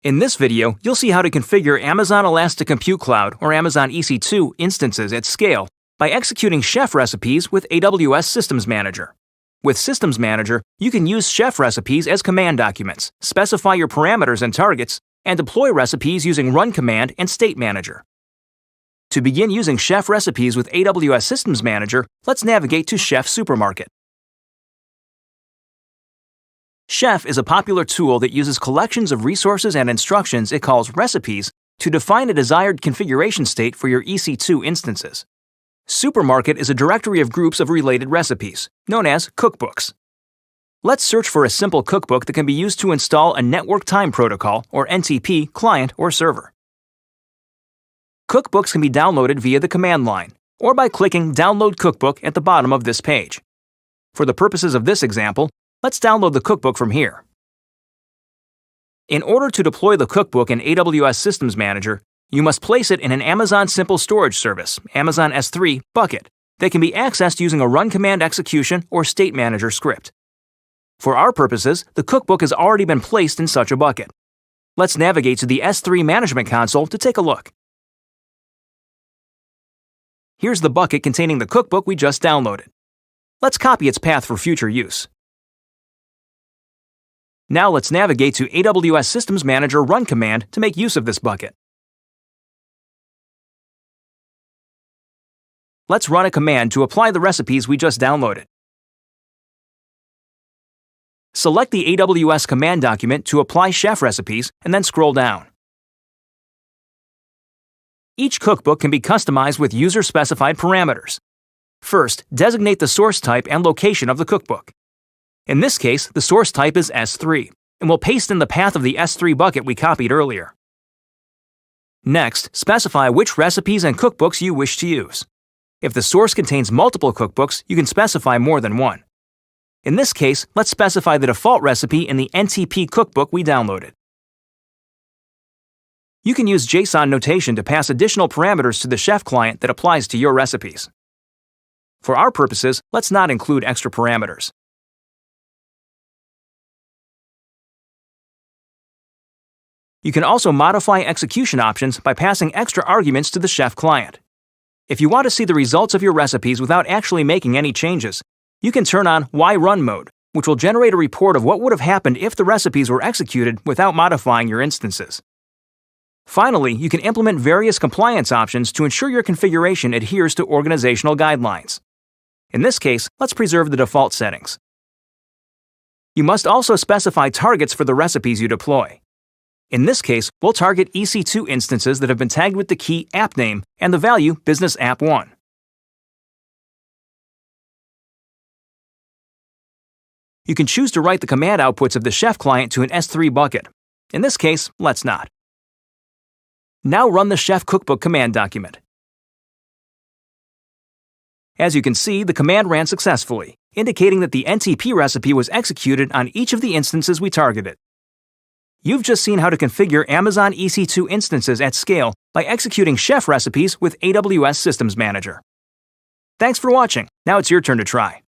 In this video, you'll see how to configure Amazon Elastic Compute Cloud or Amazon EC2 instances at scale by executing chef recipes with AWS Systems Manager. With Systems Manager, you can use chef recipes as command documents, specify your parameters and targets, and deploy recipes using Run Command and State Manager. To begin using chef recipes with AWS Systems Manager, let's navigate to Chef Supermarket. Chef is a popular tool that uses collections of resources and instructions it calls recipes to define a desired configuration state for your EC2 instances. Supermarket is a directory of groups of related recipes, known as cookbooks. Let's search for a simple cookbook that can be used to install a Network Time Protocol or NTP client or server. Cookbooks can be downloaded via the command line or by clicking Download Cookbook at the bottom of this page. For the purposes of this example, let's download the cookbook from here. In order to deploy the cookbook in AWS Systems Manager, you must place it in an Amazon Simple Storage Service, Amazon S3, bucket that can be accessed using a Run Command execution or State Manager script. For our purposes, the cookbook has already been placed in such a bucket. Let's navigate to the S3 Management Console to take a look. Here's the bucket containing the cookbook we just downloaded. Let's copy its path for future use. Now let's navigate to AWS Systems Manager Run Command to make use of this bucket. Let's run a command to apply the recipes we just downloaded. Select the AWS command document to apply chef recipes and then scroll down. Each cookbook can be customized with user-specified parameters. First, designate the source type and location of the cookbook. In this case, the source type is S3, and we'll paste in the path of the S3 bucket we copied earlier. Next, specify which recipes and cookbooks you wish to use. If the source contains multiple cookbooks, you can specify more than one. In this case, let's specify the default recipe in the NTP cookbook we downloaded. You can use JSON notation to pass additional parameters to the chef client that applies to your recipes. For our purposes, let's not include extra parameters. You can also modify execution options by passing extra arguments to the chef client. If you want to see the results of your recipes without actually making any changes, you can turn on Why Run mode, which will generate a report of what would have happened if the recipes were executed without modifying your instances. Finally, you can implement various compliance options to ensure your configuration adheres to organizational guidelines. In this case, let's preserve the default settings. You must also specify targets for the recipes you deploy. In this case, we'll target EC2 instances that have been tagged with the key app name and the value Business App 1. You can choose to write the command outputs of the chef client to an S3 bucket. In this case, let's not. Now run the chef cookbook command document. As you can see, the command ran successfully, indicating that the NTP recipe was executed on each of the instances we targeted. You've just seen how to configure Amazon EC2 instances at scale by executing chef recipes with AWS Systems Manager. Thanks for watching. Now it's your turn to try.